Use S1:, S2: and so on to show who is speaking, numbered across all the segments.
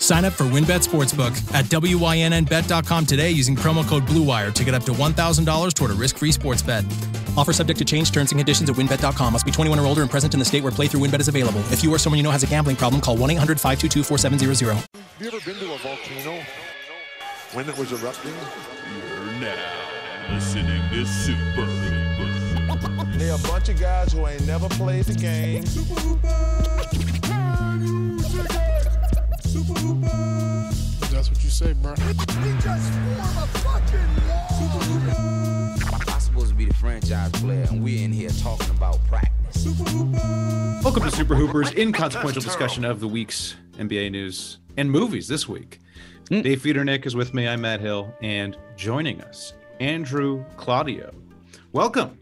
S1: Sign up for WynnBET Sportsbook at wynnbet.com today using promo code BlueWire to get up to $1,000 toward a risk-free sports bet. Offer subject to change. Terms and conditions at wynnbet.com. Must be 21 or older and present in the state where playthrough WynnBET is available. If you or someone you know has a gambling problem, call 1-800-522-4700.
S2: Have you ever been to a volcano when it was erupting?
S3: You're now listening to Super Hooper.
S2: They're a bunch of guys who ain't never played the game.
S3: Super Hooper! Can you take it? Super Hooper!
S4: That's what you say, bro.
S3: We just form a fucking wall! Super Hooper!
S5: I'm supposed to be the franchise player, and we're in here talking about practice.
S3: Super Hooper!
S6: Welcome to Super Hooper's inconsequential discussion of the week's NBA news and movies this week. Dave Feudernick is with me. I'm Matt Hill, and joining us, Andrew Claudio. Welcome.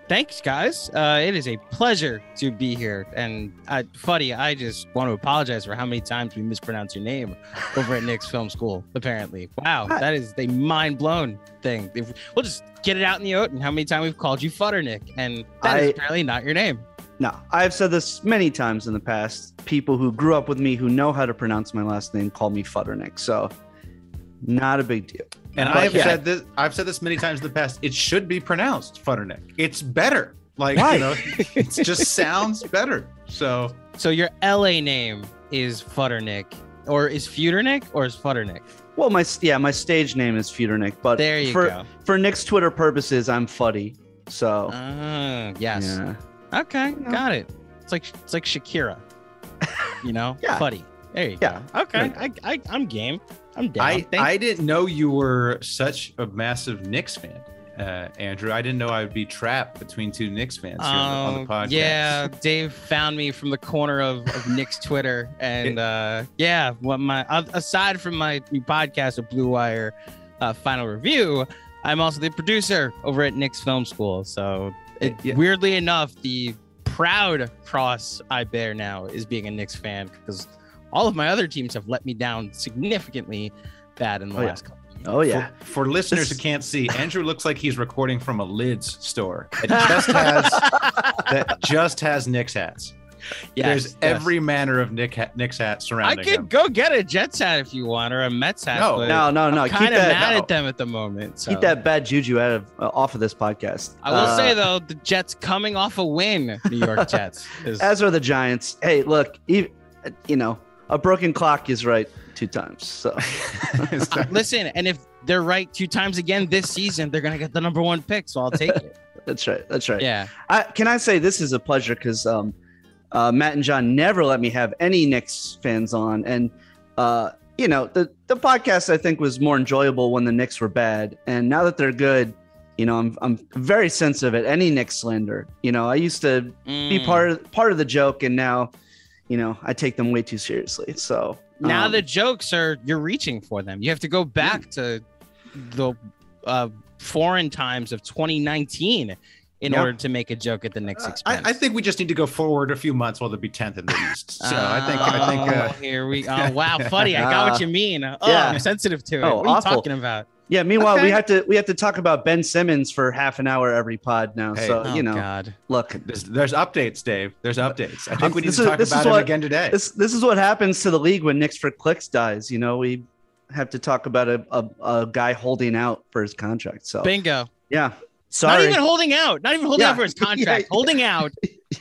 S7: Thanks, guys. It is a pleasure to be here. And Fuddy, I just want to apologize for how many times we mispronounce your name over at Knicks Film School, apparently. Wow, that is a mind-blown thing. We'll just get it out in the open how many times we've called you Futternick, and that is apparently not your name.
S8: No, I've said this many times in the past. People who grew up with me who know how to pronounce my last name call me Futternick, so not a big deal.
S6: And I've said this many times in the past. It should be pronounced Futternick. It's better. Like, it just sounds better. So
S7: your LA name is Futternick, or is Feudernick, or is Futternick?
S8: Well, my stage name is Feudernick, but
S7: there you go.
S8: For Nick's Twitter purposes, I'm Fuddy. So
S7: yes. Yeah. Okay, got it. It's like Shakira, Fuddy. There you go. Okay, I'm game. I'm down.
S6: I didn't know you were such a massive Knicks fan, Andrew. I didn't know I would be trapped between two Knicks fans here on the podcast.
S7: Yeah, Dave found me from the corner of Knicks Twitter, and aside from my new podcast of Blue Wire Final Review, I'm also the producer over at Knicks Film School. So weirdly enough, the proud cross I bear now is being a Knicks fan, because all of my other teams have let me down significantly bad in the last couple of years.
S8: Oh, yeah.
S6: For listeners who can't see, Andrew looks like he's recording from a lids store. It just has Knicks hats. Yes, there's every manner of Knicks hats surrounding him.
S7: I could go get a Jets hat if you want, or a Mets hat.
S8: No.
S7: I'm kind of mad at them at the moment. So.
S8: Keep that bad juju off of this podcast.
S7: I will say, though, the Jets coming off a win, New York Jets.
S8: As are the Giants. Hey, look, a broken clock is right 2 times. So
S7: listen, and if they're right 2 times again this season, they're going to get the number 1 pick. So I'll take it.
S8: That's right.
S7: Yeah.
S8: Can I say this is a pleasure, because Matt and John never let me have any Knicks fans on. And, the podcast, I think, was more enjoyable when the Knicks were bad. And now that they're good, I'm very sensitive at any Knicks slander. I used to be part of the joke, and now, I take them way too seriously. So
S7: now the jokes you're reaching for them. You have to go back to the foreign times of 2019 in order to make a joke at the Knicks expense.
S6: I think we just need to go forward a few months while they'll be 10th in the East. So I think
S7: here we go. Oh, wow, Fuddy, I got what you mean. I'm sensitive to it. What are you talking about?
S8: Yeah, meanwhile, we have to talk about Ben Simmons for half an hour every pod now. Hey,
S7: God.
S8: Look,
S6: there's updates, Dave. There's updates. I think we need to talk about it again today.
S8: This is what happens to the league when Knicks for Clicks dies. We have to talk about a guy holding out for his contract. So
S7: bingo.
S8: Yeah. Sorry.
S7: Not even holding out for his contract. Holding out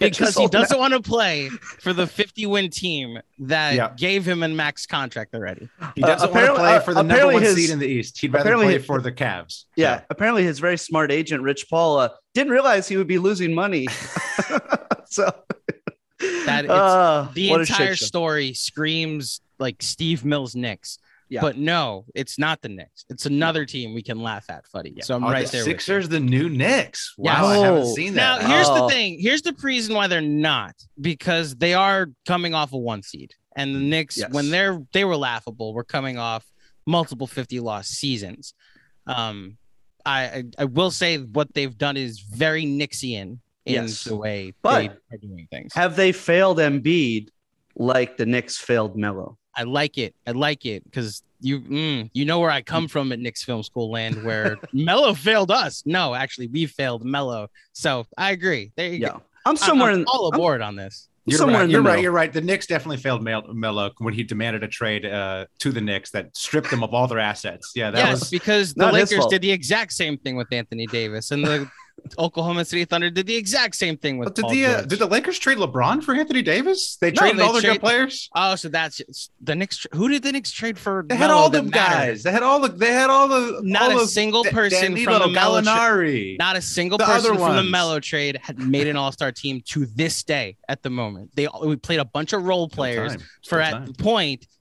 S7: because he doesn't want to play for the 50-win team that gave him a max contract already.
S6: He doesn't want to play for the number 1 seed in the East. He'd rather play for the Cavs.
S8: Yeah. Apparently his very smart agent, Rich Paul, didn't realize he would be losing money. So
S7: the entire story screams like Steve Mills Knicks. Yeah. But no, it's not the Knicks. It's another team we can laugh at, Fuddy. Yeah. So I'm right there.
S6: Sixers, the new Knicks. Wow, I haven't seen that.
S7: Now, here's the thing. Here's the reason why they're not, because they are coming off a 1 seed. And the Knicks, when they were laughable, were coming off multiple 50-loss seasons. I will say what they've done is very Knicksian in the way they are doing things.
S8: Have they failed Embiid like the Knicks failed Melo?
S7: I like it because you know where I come from at Knicks Film School land, where Melo failed us. No, actually, we failed Melo. So I agree. There you go.
S8: I'm
S7: all aboard on this.
S8: somewhere in the middle.
S6: You're right. The Knicks definitely failed Melo when he demanded a trade to the Knicks that stripped them of all their assets. Yeah, that was
S7: because the Lakers did the exact same thing with Anthony Davis, and the Oklahoma City Thunder did the exact same thing with Paul George.
S6: Did the Lakers trade LeBron for Anthony Davis? They traded all their good players.
S7: Oh, so that's the Knicks. Who did the Knicks trade for?
S6: They had all the guys. They had all the.
S7: Not a single person from the Melo
S6: trade.
S7: Not a single person from the Melo trade had made an All-Star team to this day. At the moment, we played a bunch of role players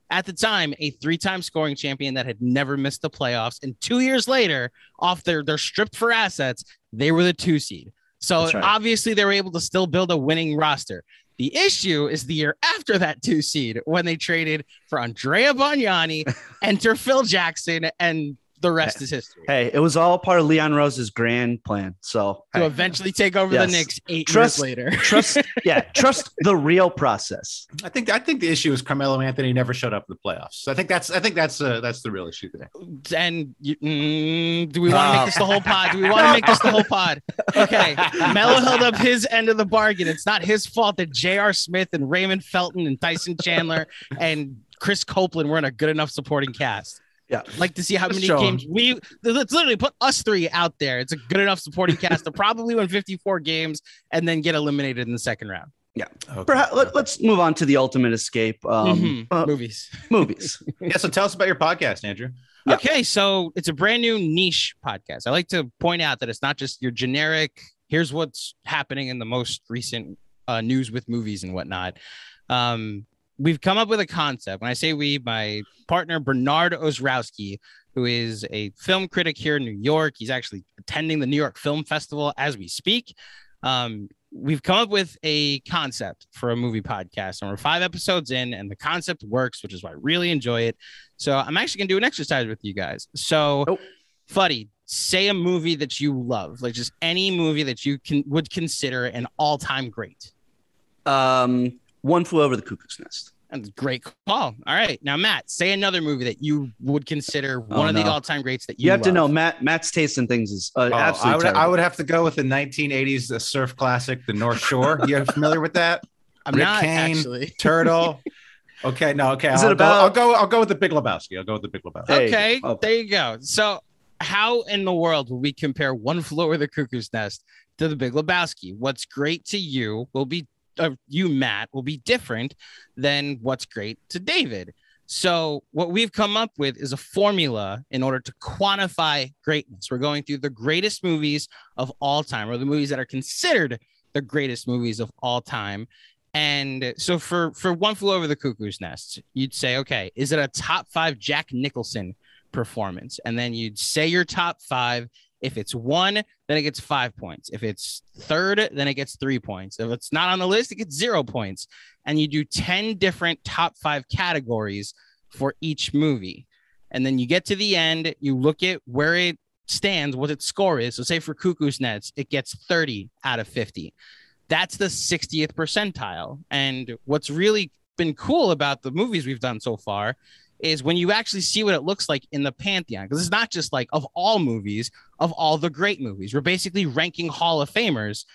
S7: at the time, a 3-time scoring champion that had never missed the playoffs. And 2 years later, off they're stripped for assets, they were the 2 seed. So obviously they were able to still build a winning roster. The issue is the year after that 2 seed when they traded for Andrea Bargnani, enter Phil Jackson, and the rest is history.
S8: Hey, it was all part of Leon Rose's grand plan. So
S7: to eventually take over the Knicks 8 years later.
S8: Trust the real process.
S6: I think the issue is Carmelo Anthony never showed up in the playoffs. I think that's the real issue today.
S7: And do we want to make this the whole pod? Do we want to make this the whole pod? Okay, Melo held up his end of the bargain. It's not his fault that J.R. Smith and Raymond Felton and Tyson Chandler and Chris Copeland weren't a good enough supporting cast.
S8: Yeah,
S7: like to see how many games let's literally put us 3 out there. It's a good enough supporting cast to probably win 54 games and then get eliminated in the second round.
S8: Yeah. Okay. Perhaps let's move on to the ultimate escape.
S7: Movies.
S6: Yeah. So tell us about your podcast, Andrew.
S7: Yeah. Okay. So it's a brand new niche podcast. I like to point out that it's not just your generic, here's what's happening in the most recent news with movies and whatnot. We've come up with a concept. When I say we, my partner, Bernard Ozrowski, who is a film critic here in New York. He's actually attending the New York Film Festival as we speak. We've come up with a concept for a movie podcast, and we're 5 episodes in, and the concept works, which is why I really enjoy it. So I'm actually going to do an exercise with you guys. So, Fuddy, say a movie that you love, like just any movie that you would consider an all-time great.
S8: One Flew Over the Cuckoo's Nest.
S7: That's a great call. All right. Now, Matt, say another movie that you would consider one of the all-time greats that you
S8: have
S7: love.
S8: to know Matt's taste in things is absolutely
S6: I would have to go with the 1980s surf classic, The North Shore. You familiar with that?
S7: I'm
S6: Rick
S7: not
S6: Kane,
S7: actually.
S6: Turtle. Okay.
S8: Is it about?
S6: I'll go with the Big Lebowski.
S7: Okay. There you go. So how in the world will we compare One Flew Over the Cuckoo's Nest to the Big Lebowski? What's great to you will be you, Matt, will be different than what's great to David. So what we've come up with is a formula in order to quantify greatness. We're going through the greatest movies of all time, or the movies that are considered the greatest movies of all time. And so for One Flew Over the Cuckoo's Nest, you'd say, okay, is it a top 5 Jack Nicholson performance? And then you'd say your top 5. If it's 1, then it gets 5 points. If it's 3rd, then it gets 3 points. If it's not on the list, it gets 0 points. And you do 10 different top 5 categories for each movie. And then you get to the end, you look at where it stands, what its score is. So say for Cuckoo's Nest, it gets 30 out of 50. That's the 60th percentile. And what's really been cool about the movies we've done so far is when you actually see what it looks like in the pantheon, because it's not just like of all movies, of all the great movies. We're basically ranking Hall of Famers.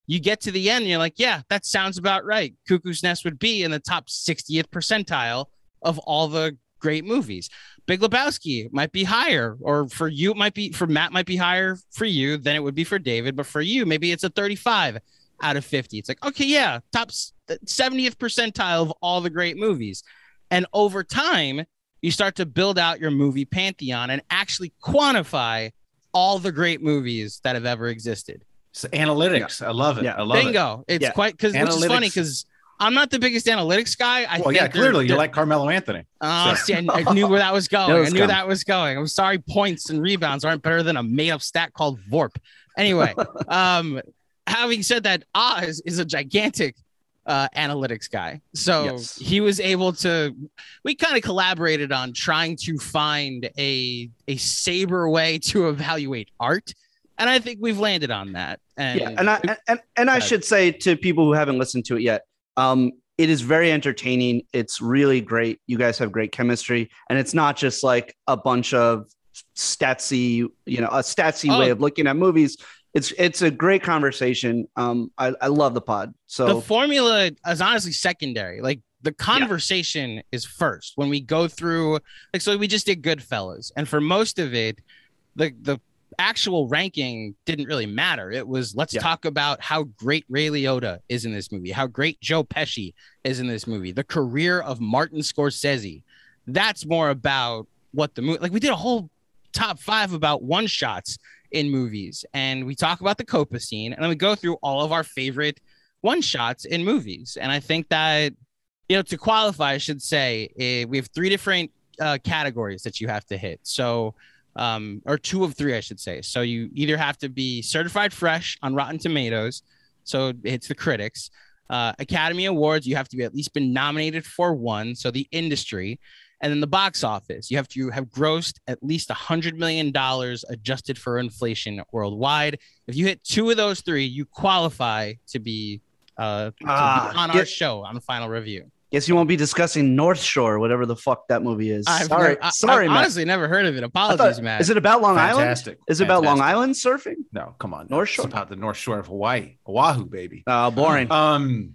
S7: You get to the end and you're like, yeah, that sounds about right. Cuckoo's Nest would be in the top 60th percentile of all the great movies. Big Lebowski might be higher, or for you, it might be for Matt, might be higher for you than it would be for David. But for you, maybe it's a 35 out of 50. It's like, okay, yeah, top 70th percentile of all the great movies. And over time, you start to build out your movie pantheon and actually quantify all the great movies that have ever existed.
S6: So analytics. Yeah. I love it. Yeah. I love
S7: Bingo.
S6: it.
S7: It's quite, because which is funny because I'm not the biggest analytics guy.
S6: Clearly you like Carmelo Anthony.
S7: See, I knew where that was going. That was going. I'm sorry. Points and rebounds aren't better than a made up stat called VORP. Anyway, having said that, Oz is a gigantic analytics guy. So he was able to, we kind of collaborated on trying to find a saber way to evaluate art. And I think we've landed on that. And
S8: I should say to people who haven't listened to it yet, it is very entertaining. It's really great. You guys have great chemistry, and it's not just like a bunch of statsy way of looking at movies. it's a great conversation. I love the pod. So
S7: the formula is honestly secondary. Like the conversation is first when we go through. Like so, we just did Goodfellas, and for most of it, the actual ranking didn't really matter. It was let's talk about how great Ray Liotta is in this movie, how great Joe Pesci is in this movie, the career of Martin Scorsese. That's more about what the movie. Like we did a whole top 5 about one shots in movies, and we talk about the Copa scene, and then we go through all of our favorite one shots in movies. And I think that, to qualify, I should say we have 3 different categories that you have to hit. So or 2 of 3, I should say. So you either have to be certified fresh on Rotten Tomatoes, so it's the critics. Academy Awards, you have to be at least been nominated for 1, so the industry. And then the box office, you have to have grossed at least $100 million adjusted for inflation worldwide. If you hit 2 of those 3, you qualify to be on our show on the final review.
S8: Guess you won't be discussing North Shore, whatever the fuck that movie is. Sorry,
S7: I've
S8: Matt.
S7: honestly never heard of it. Apologies, Matt.
S8: Is it about Long
S6: Fantastic.
S8: Island? Is it about Long Island surfing?
S6: No, come on.
S8: North Shore?
S6: It's about the North Shore of Hawaii. Oahu, baby.
S8: Oh, boring.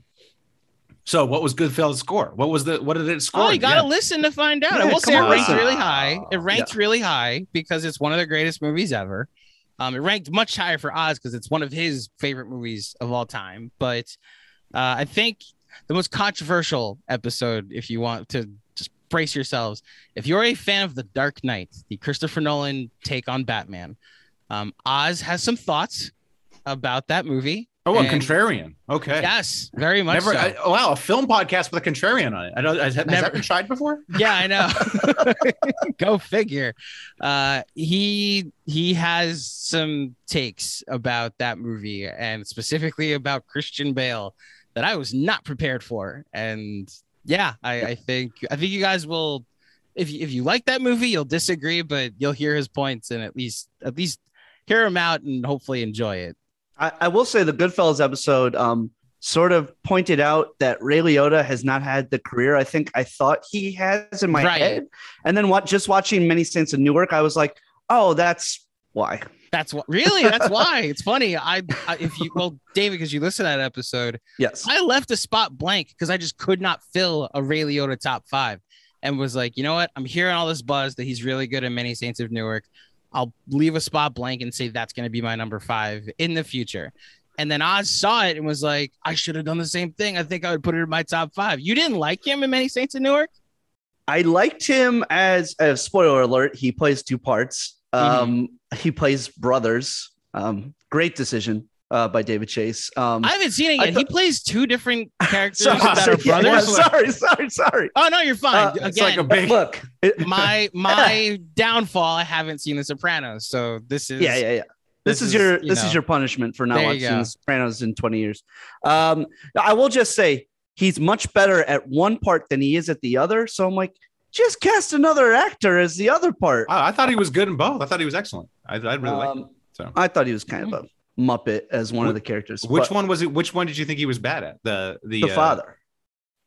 S6: So what was Goodfellas' score? What did it score?
S7: Oh, you gotta listen to find out.
S8: Yeah,
S7: I will say it
S8: come on.
S7: ranked really high. It ranked really high because it's one of the greatest movies ever. It ranked much higher for Oz because it's one of his favorite movies of all time. But I think the most controversial episode, if you want to just brace yourselves, if you're a fan of The Dark Knight, the Christopher Nolan take on Batman, Oz has some thoughts about that movie.
S6: Oh, I'm contrarian. Okay.
S7: Yes, very much.
S6: Never.
S7: So.
S6: Wow, a film podcast with a contrarian on it. Has that been tried before?
S7: Yeah, I know. Go figure. He has some takes about that movie and specifically about Christian Bale that I was not prepared for. And yeah, I think you guys will. If you like that movie, you'll disagree, but you'll hear his points and at least hear him out and hopefully enjoy it.
S8: I will say the Goodfellas episode sort of pointed out that Ray Liotta has not had the career I thought he has in my head. And then just watching Many Saints of Newark, I was like, oh, that's why.
S7: That's what really. That's why. It's funny. David, because you listened to that episode.
S8: Yes.
S7: I left a spot blank because I just could not fill a Ray Liotta top 5 and was like, you know what? I'm hearing all this buzz that he's really good in Many Saints of Newark. I'll leave a spot blank and say that's going to be my number 5 in the future. And then Oz saw it and was like, I should have done the same thing. I think I would put it in my top 5. You didn't like him in Many Saints of Newark?
S8: I liked him as a spoiler alert. He plays 2 parts. He plays brothers. Great decision by David Chase. I
S7: haven't seen it yet. He plays 2 different characters that are brothers.
S8: Yeah, sorry.
S7: Oh no, you're fine. Again,
S6: it's like a big
S8: look.
S7: My downfall. I haven't seen The Sopranos, so this is
S8: This is your punishment for not watching The Sopranos in 20 years. I will just say he's much better at one part than he is at the other. So I'm like, just cast another actor as the other part.
S6: I thought he was good in both. I thought he was excellent. I really liked him. So
S8: I thought he was kind of a Muppet as one of the characters.
S6: Which one was it? Which one did you think he was bad at? The
S8: father.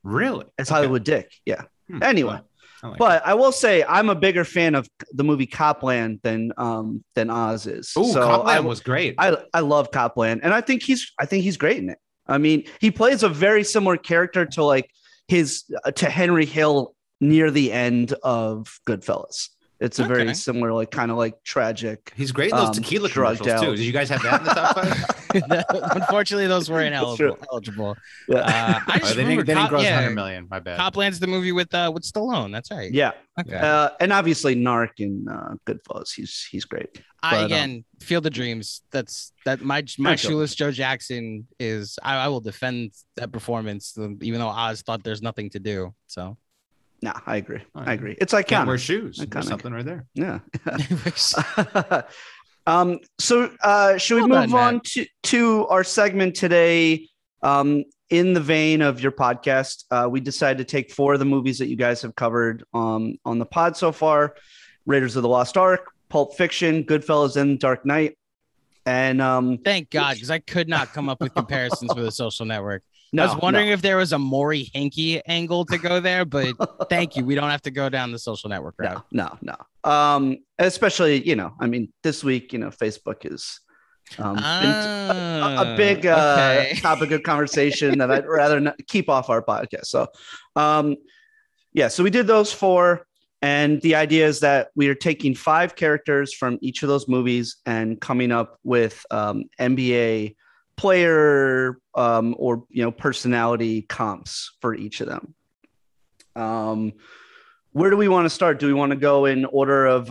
S6: Really?
S8: It's Hollywood Dick. Yeah. Anyway.
S6: Well,
S8: but I will say I'm a bigger fan of the movie Copland than Oz is.
S6: Oh, so Copland was great.
S8: I love Copland, and I think he's great in it. I mean, he plays a very similar character to to Henry Hill near the end of Goodfellas. It's a very similar, kind of tragic.
S6: He's great in those tequila commercials too. Did you guys have that in the top 5?
S7: Unfortunately, those were ineligible.
S8: Yeah.
S7: I just
S6: they didn't gross 100 million. My bad.
S7: Copland's the movie with Stallone. That's right.
S8: Yeah.
S7: Okay.
S8: And obviously Narc in Goodfellas. He's great.
S7: Field of Dreams. My shoeless Joe Jackson is. I will defend that performance, even though Oz thought there's nothing to do. So.
S8: No, I agree. It's iconic.
S6: Can't wear shoes. There's something right there.
S8: Yeah. So should we move on to our segment today? In the vein of your podcast, we decided to take 4 of the movies that you guys have covered on the pod so far: Raiders of the Lost Ark, Pulp Fiction, Goodfellas, and Dark Knight. And
S7: thank God, because I could not come up with comparisons for The Social Network. I was wondering if there was a Maury Henke angle to go there, but thank you. We don't have to go down the Social Network route.
S8: No. Especially, this week, Facebook is A big
S7: okay.
S8: topic of conversation that I'd rather not keep off our podcast. So, so we did those 4. And the idea is that we are taking 5 characters from each of those movies and coming up with NBA player or personality comps for each of them. Where do we want to start? Do we want to go in order of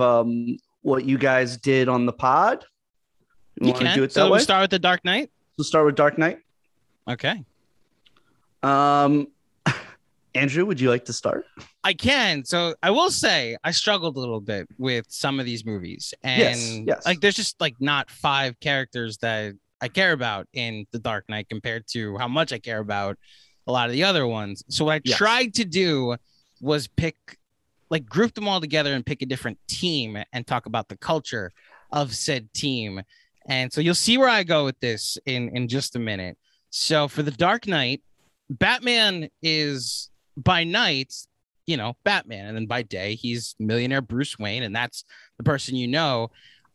S8: what you guys did on the pod?
S7: You want to do it that way? We'll start with The Dark Knight.
S8: We'll start with Dark Knight.
S7: Okay.
S8: Andrew, would you like to start?
S7: I can. So I will say I struggled a little bit with some of these movies, and
S8: yes.
S7: like there's just like not 5 characters that I care about in The Dark Knight compared to how much I care about a lot of the other ones. So what I tried to do was group them all together and pick a different team and talk about the culture of said team. And so you'll see where I go with this in just a minute. So for The Dark Knight, Batman is by night, Batman. And then by day, he's millionaire Bruce Wayne. And that's the person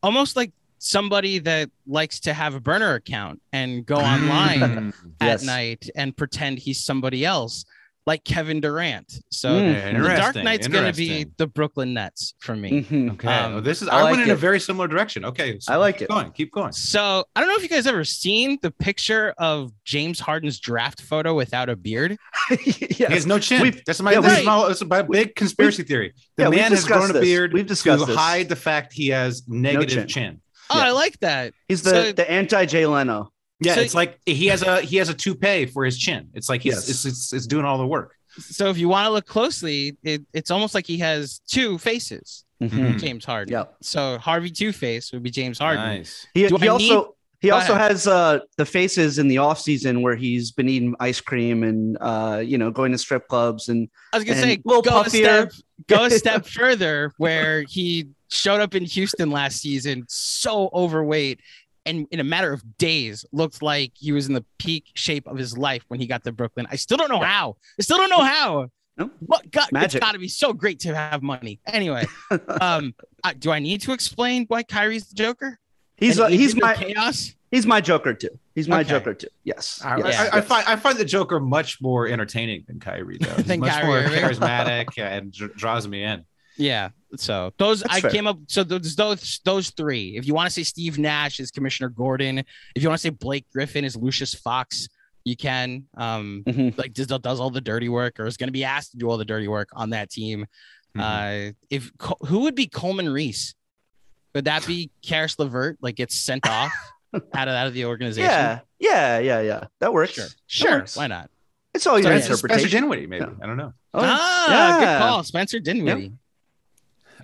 S7: almost like somebody that likes to have a burner account and go online at night and pretend he's somebody else, like Kevin Durant. So The Dark Knight's going to be the Brooklyn Nets for me.
S6: Okay. I went in a very similar direction. Okay. So
S8: I like it.
S6: Keep going.
S7: So I don't know if you guys ever seen the picture of James Harden's draft photo without a beard.
S6: He has no chin. That's my big conspiracy theory. The man has grown a beard to hide the fact he has negative chin.
S7: Oh, I like that.
S8: He's the anti Jay Leno.
S6: Yeah, so, it's like he has a toupee for his chin. It's like it's doing all the work.
S7: So if you want to look closely, it's almost like he has 2 faces. James Harden. Yeah. So Harvey Two-Face would be James Harden.
S6: Nice.
S8: He also has the faces in the off season where he's been eating ice cream and going to strip clubs and
S7: I was gonna say go a step further where he showed up in Houston last season so overweight. And in a matter of days, looked like he was in the peak shape of his life when he got to Brooklyn. I still don't know how.
S8: No?
S7: What God, it's got to be so great to have money. Anyway, do I need to explain why Kyrie's the Joker?
S8: He's my
S7: chaos.
S8: He's my Joker too. Joker too. Yes.
S6: I find the Joker much more entertaining than Kyrie though. He's much more charismatic and draws me in.
S7: Yeah. So those
S8: That's fair.
S7: Came up. So those 3. If you want to say Steve Nash is Commissioner Gordon, if you want to say Blake Griffin is Lucius Fox, you can. Does all the dirty work or is going to be asked to do all the dirty work on that team. Who would be Coleman Reese? Would that be Karis LeVert? Like gets sent off out of the organization?
S8: Yeah. That works.
S7: Sure.
S8: That works.
S7: Why not?
S8: It's all your interpretation.
S6: Spencer Dinwiddie, maybe. Yeah. I don't know.
S7: Good call, Spencer Dinwiddie.
S8: Yep.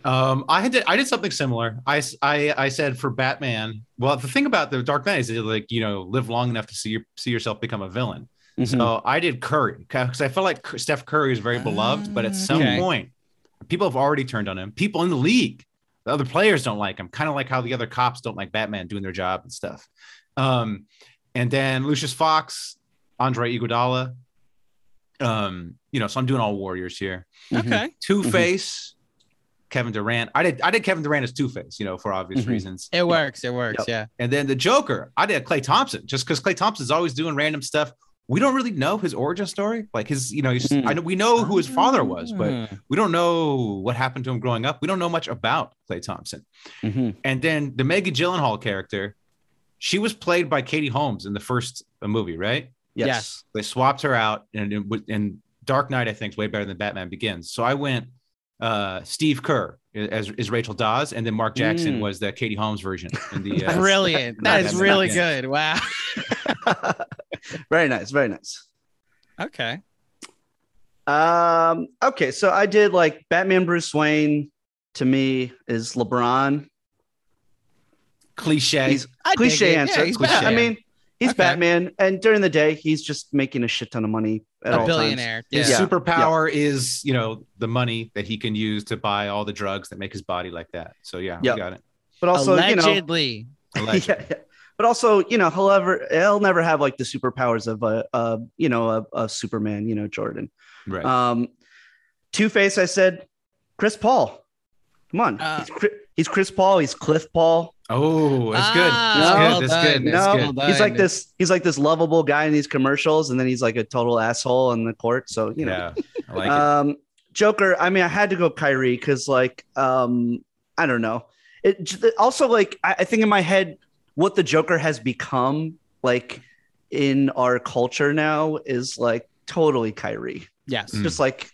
S6: I did something similar. I said for Batman. Well, the thing about the Dark Knight is live long enough to see yourself become a villain. So I did Curry because I felt like Steph Curry is very beloved, but at some point, people have already turned on him. People in the league, the other players don't like him. Kind of like how the other cops don't like Batman doing their job and stuff. And then Lucius Fox, Andre Iguodala. So I'm doing all Warriors here.
S7: Okay.
S6: Two-Face. Kevin Durant. I did Kevin Durant as Two-Face, for obvious reasons.
S7: It works. Yep. Yeah.
S6: And then the Joker, I did Klay Thompson, just because Klay Thompson's always doing random stuff. We don't really know his origin story. Like we know who his father was, but we don't know what happened to him growing up. We don't know much about Klay Thompson. And then the Maggie Gyllenhaal character, she was played by Katie Holmes in the first movie, right?
S7: Yes.
S6: They swapped her out, and Dark Knight, I think, is way better than Batman Begins. So I went Steve Kerr as Rachel Dawes, and then Mark Jackson was the Katie Holmes version. In the
S7: brilliant. That is really good. Wow.
S8: Very nice.
S7: Okay.
S8: Okay. So I did like Batman Bruce Wayne to me is LeBron.
S6: Cliche
S8: answer.
S7: He's
S8: cliche. I mean, he's Batman, and during the day, he's just making a shit ton of money.
S7: A billionaire.
S6: His superpower is, the money that he can use to buy all the drugs that make his body like that. So we got it.
S7: But also, allegedly.
S8: But also, he'll never have like the superpowers of a Superman, Jordan.
S6: Right.
S8: Two-Face, I said, Chris Paul. Come on, He's Chris Paul. He's Cliff Paul.
S6: Oh, that's good.
S7: well
S6: That's
S7: done.
S6: good. That's
S8: No,
S6: good.
S7: Well
S8: he's like
S7: done.
S8: this. He's like this lovable guy in these commercials, and then he's like a total asshole on the court. So you know,
S6: Yeah, I like it.
S8: Joker. I mean, I had to go Kyrie because, like, I don't know. It also, like, I think in my head, what the Joker has become, like, in our culture now is like totally Kyrie.
S7: Yes.
S8: Just like,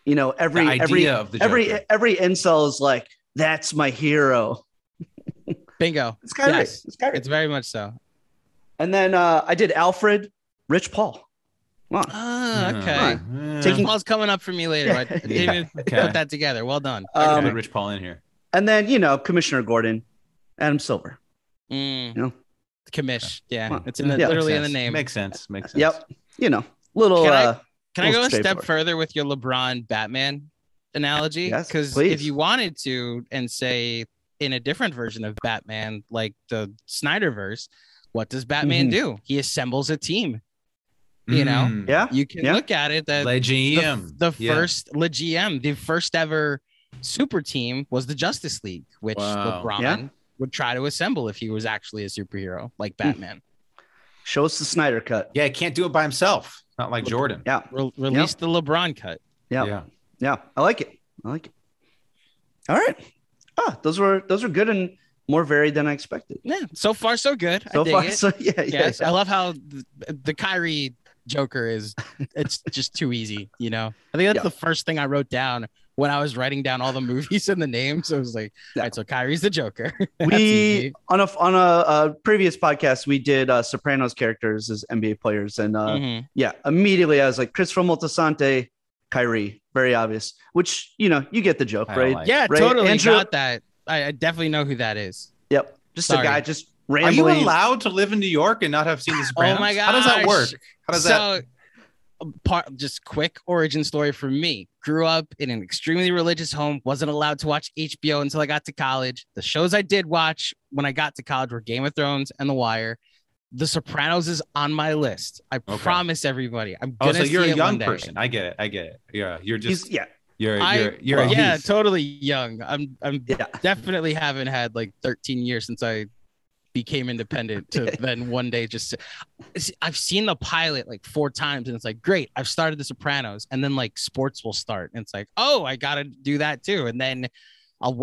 S8: you know, every
S6: The idea of the Joker.
S8: every incel is like, that's my hero.
S7: Bingo.
S8: It's Kyrie.
S7: Yes.
S8: It's Kyrie.
S7: It's very much so.
S8: And then I did Alfred, Rich Paul. Come on.
S7: Ah, okay.
S6: Taking
S8: Taking-
S7: Paul's coming up for me later.
S8: Yeah.
S7: I didn't even
S6: Okay.
S7: put that together. Well done.
S8: Um,
S6: Put Rich Paul in here.
S8: And then, you know, Commissioner Gordon, Adam Silver. You know?
S7: Commish. Yeah.
S8: Well,
S7: It's in the,
S8: yeah.
S7: literally in the
S6: Makes sense.
S7: name.
S6: Makes sense. Makes sense.
S8: Yep. You know, little.
S7: Can I go
S8: little
S7: a step
S8: straightforward.
S7: further with your LeBron Batman analogy?
S8: Yes,
S7: Because
S8: please.
S7: if you wanted to and say in a different version of Batman, like the Snyderverse, what does Batman
S8: Mhm.
S7: do? He assembles a team. You know?
S6: Mm.
S8: Yeah.
S7: You can
S8: Yeah.
S7: look at it that
S6: Le GM.
S7: the
S6: Yeah.
S7: first Le GM, the first ever super team was the Justice League, which
S6: Wow.
S7: LeBron
S8: Yeah.
S7: would try to assemble if he was actually a superhero like Batman.
S8: Show us the Snyder cut.
S6: Yeah, he can't do it by himself. Not like Jordan.
S8: Yeah.
S7: Release the LeBron cut.
S8: Yeah. Yeah. I like it. I like it. All right. Those were good and more varied than I expected.
S7: Yeah, so far so good.
S8: So
S7: I dig
S8: far,
S7: it.
S8: so yeah.
S7: Yes, I love how the Kyrie Joker is. It's just too easy, you know. I think that's
S8: Yeah.
S7: the first thing I wrote down when I was writing down all the movies and the names. I was like,
S8: Yeah.
S7: all right, so Kyrie's the Joker. That's
S8: We
S7: easy.
S8: on a previous podcast we did Sopranos characters as NBA players, and
S7: Mhm.
S8: yeah, immediately I was like Christopher Moltisanti, Kyrie, very obvious. Which you know you get the joke,
S6: I don't
S8: right?
S6: like
S7: Yeah,
S8: Right,
S7: totally
S8: Andrew?
S7: got that. I definitely know who that is.
S8: Yep, just
S7: Sorry.
S8: a guy just
S6: Are
S8: rambling.
S6: you allowed to live in New York and not have seen The Sopranos?
S7: Oh my god!
S6: How does that work? How does that?
S7: Just quick origin story for me. Grew up in an extremely religious home. Wasn't allowed to watch HBO until I got to college. The shows I did watch when I got to college were Game of Thrones and The Wire. The Sopranos is on my list. I promise everybody. I'm
S6: Oh,
S7: gonna
S6: so you're
S7: see
S6: a
S7: it
S6: young
S7: one day.
S6: person. I get it. Yeah, you're just
S8: Yeah,
S6: you're
S7: I-
S6: you're a
S7: yeah,
S6: youth.
S7: totally young. I'm
S8: yeah.
S7: definitely haven't had like 13 years since I became independent to then one day just I've seen the pilot like 4 times and it's like great, I've started The Sopranos, and then like sports will start and it's like, oh, I gotta do that too, and then I'll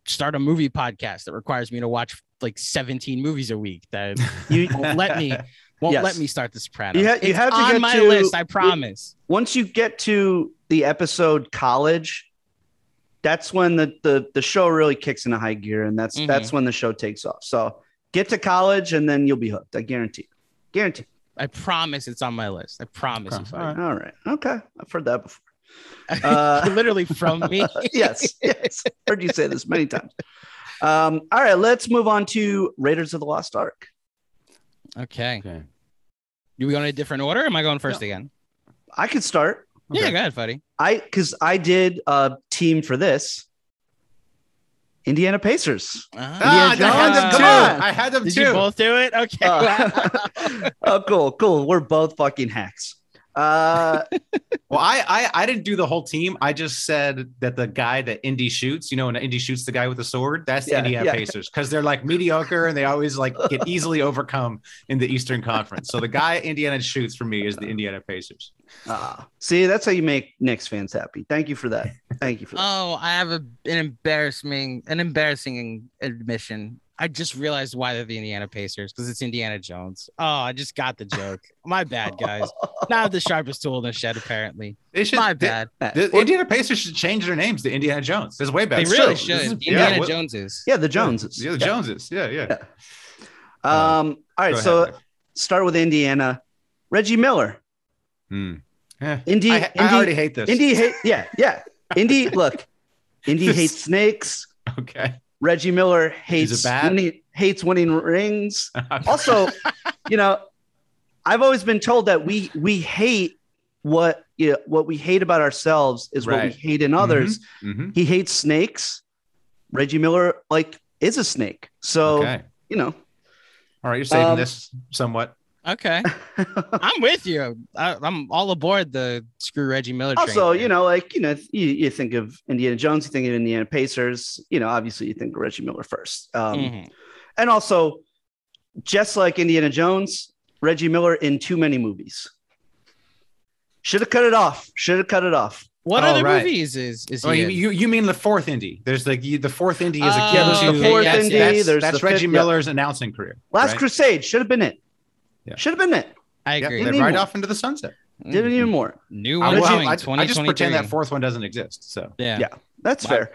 S7: start a movie podcast that requires me to watch like 17 movies a week that
S8: You
S7: won't let me
S8: Yes.
S7: let me start The Sopranos.
S8: You
S7: It's
S8: have to
S7: on
S8: get
S7: my
S8: to-
S7: list, I promise.
S8: once you get to the episode college, that's when the show really kicks into high gear, and that's when the show takes off. So get to college, and then you'll be hooked. I guarantee. Guarantee.
S7: I promise it's on my list. I promise you. Fadi.
S8: All right. Okay. I've heard that before.
S7: Literally from me.
S8: Yes. Heard you say this many times. All right. Let's move on to Raiders of the Lost Ark.
S7: Okay.
S6: Okay.
S7: Do we go in a different order? Or am I going first again?
S8: I could start.
S7: Yeah, go ahead, buddy.
S8: Because I did a team for this. Indiana Pacers.
S6: I
S8: Jones,
S6: had them
S8: come
S6: too.
S8: on.
S6: I had them
S7: Did
S6: too.
S7: you both do it? Okay.
S8: Oh, cool. We're both fucking hacks.
S6: Well, I didn't do the whole team. I just said that the guy that Indy shoots, you know, when Indy shoots the guy with the sword, that's the
S8: Yeah,
S6: Indiana
S8: yeah.
S6: Pacers, because they're like mediocre and they always like get easily overcome in the Eastern Conference. So the guy Indiana shoots for me is the Indiana Pacers.
S8: See, that's how you make Knicks fans happy. Thank you for that. Thank you for that.
S7: Oh, I have an embarrassing admission. I just realized why they're the Indiana Pacers, because it's Indiana Jones. Oh, I just got the joke. My bad, guys. Not the sharpest tool in the shed, apparently.
S6: They should.
S7: My bad.
S6: The Indiana Pacers should change their names to Indiana Jones. That's way better.
S7: They really
S8: true.
S7: should.
S6: This is-
S7: Indiana
S6: what-
S7: Joneses.
S8: Yeah, the Joneses.
S6: Yeah, the Joneses. Yeah.
S8: All right,
S6: Go
S8: so
S6: ahead.
S8: start with Indiana. Reggie Miller. Indy.
S6: I already hate this.
S8: Indy hate. Yeah. Indy. Look, Indy hates snakes.
S6: Okay.
S8: Reggie Miller hates
S6: a bat?
S8: winning rings. Also, you know, I've always been told that we hate what we hate about ourselves is what we
S6: Right.
S8: hate in others.
S6: Mhm.
S8: He hates snakes. Reggie Miller is a snake. So
S6: Okay.
S8: you know,
S6: All right, you're saving this somewhat.
S7: Okay. I'm with you. I'm all aboard the screw Reggie Miller train.
S8: Also,
S7: here.
S8: you think of Indiana Jones, you think of Indiana Pacers, obviously you think of Reggie Miller first. And also, just like Indiana Jones, Reggie Miller in too many movies. Should have cut it off.
S7: What other movies is he in?
S6: You mean the fourth Indy? There's the fourth Indy is
S8: Yeah, there's the fourth Indy.
S6: That's Reggie Miller's announcing career.
S8: Last Crusade should have been it.
S6: Yeah.
S8: Should have been it.
S7: I agree.
S6: Then right off into the sunset.
S8: Didn't even more.
S7: New
S6: I
S7: one.
S6: just pretend that fourth one doesn't exist. So
S7: yeah,
S8: that's fair.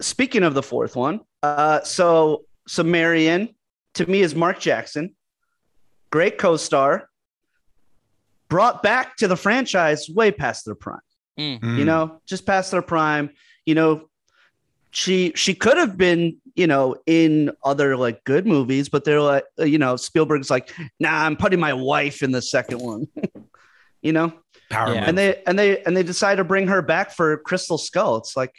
S8: Speaking of the fourth one, so Marion to me is Mark Jackson, great co-star, brought back to the franchise way past their prime. Just past their prime. She could have been, in other like good movies, but they're like, Spielberg's like, nah, I'm putting my wife in the second one.
S6: Power
S8: and they decide to bring her back for Crystal Skull. It's like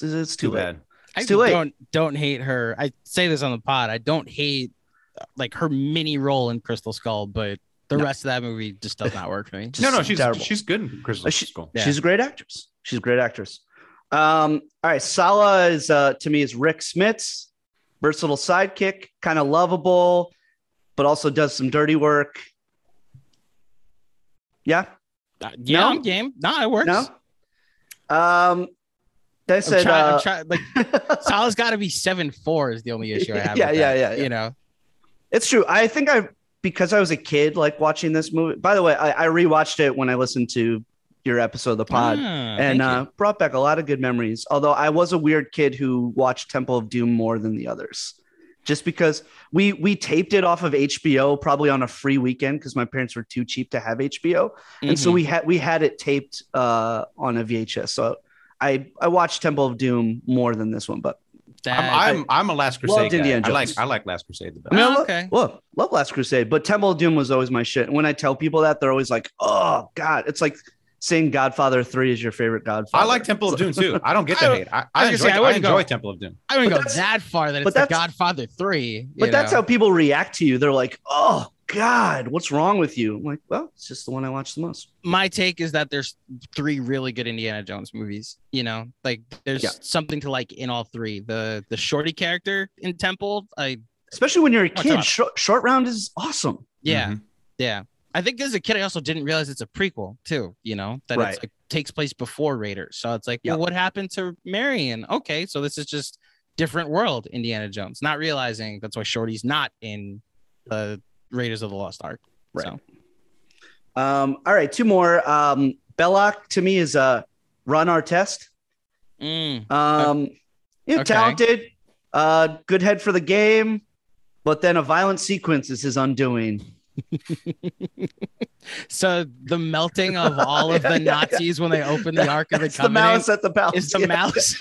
S8: it's too bad. It's too late.
S7: Don't hate her. I say this on the pod. I don't hate like her mini role in Crystal Skull, but the rest of that movie just does not work for me.
S6: She's good in Crystal Skull.
S8: Yeah. She's a great actress. All right, Sala is to me is Rick Smits, versatile sidekick, kind of lovable, but also does some dirty work. Yeah,
S7: no? I'm game. No, it works.
S8: No, they said
S7: I'm trying, like Sala's got to be 7'4" is the only issue I have.
S8: Yeah. It's true. I think because I was a kid, like watching this movie. By the way, I rewatched it when I listened to your episode of the pod and brought back a lot of good memories. Although I was a weird kid who watched Temple of Doom more than the others, just because we taped it off of HBO probably on a free weekend because my parents were too cheap to have HBO, and so we had it taped on a VHS. So I watched Temple of Doom more than this one, but
S6: I'm a Last Crusade guy. I like Last Crusade the best.
S8: Love Last Crusade, but Temple of Doom was always my shit. And when I tell people that, they're always like, "Oh God," it's like saying Godfather 3 is your favorite Godfather.
S6: I like Temple of Doom too. I don't get the hate. I enjoy Temple of Doom.
S7: I wouldn't go that far that it's the Godfather 3.
S8: But that's how people react to you. They're like, "Oh God, what's wrong with you?" I'm like, well, it's just the one I watch the most.
S7: My take is that there's 3 really good Indiana Jones movies. Like there's something to like in all 3. The Shorty character in Temple,
S8: especially when you're a kid, short round is awesome.
S7: Yeah. I think as a kid, I also didn't realize it's a prequel too. That it takes place before Raiders. So it's like, well, what happened to Marion? Okay, so this is just different world Indiana Jones. Not realizing that's why Shorty's not in the Raiders of the Lost Ark.
S8: Right.
S7: So.
S8: All right, 2 more. Belloc to me is Ron Artest. Talented, good head for the game, but then a violent sequence is his undoing.
S7: So the melting of all of the Nazis when they open the Ark of the Covenant.
S8: The malice at the palace.
S7: Is the malice.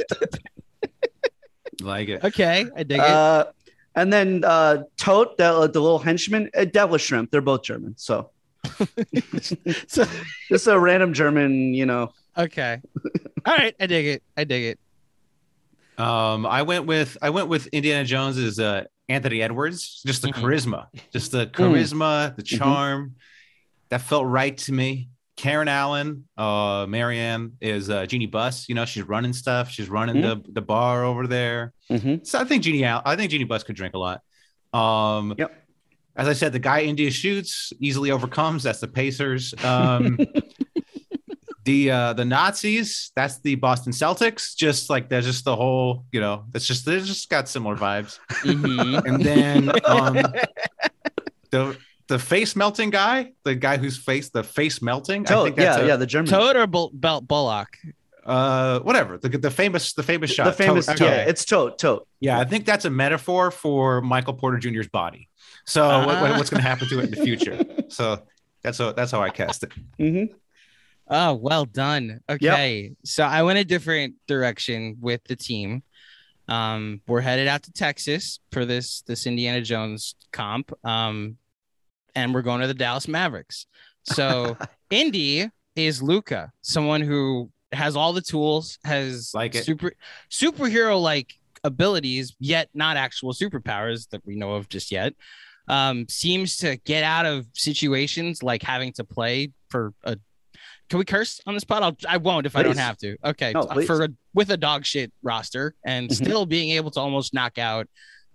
S6: Like it.
S7: Okay, I dig it.
S8: And then Tote, the little henchman, Devilish Shrimp. They're both German, so just a random German,
S7: Okay. All right, I dig it.
S6: I went with Indiana Jones as Anthony Edwards. Just the charisma, the charm that felt right to me. Karen Allen, Marianne is Jeannie Buss. She's running stuff. She's running the bar over there. So I think Jeannie Buss could drink a lot. As I said, the guy India shoots easily overcomes. That's the Pacers. The Nazis, that's the Boston Celtics. Just like there's just the whole, they just got similar vibes. And then the face melting guy, the guy whose the face melting.
S8: Toad, I think the German.
S7: Toad or Bullock?
S6: Whatever. The famous shot.
S8: The famous Toad. Okay. It's Toad.
S6: Yeah, I think that's a metaphor for Michael Porter Jr.'s body. So what's going to happen to it in the future? So that's how I cast it.
S7: Oh, well done. Okay. So I went a different direction with the team. We're headed out to Texas for this Indiana Jones comp. And we're going to the Dallas Mavericks. So Indy is Luca, someone who has all the tools, has superhero like abilities, yet not actual superpowers that we know of just yet. seems to get out of situations like having to play for a. Can we curse on this pod? I won't if
S8: Please.
S7: I don't have to. Okay,
S8: No,
S7: with a dog shit roster and still being able to almost knock out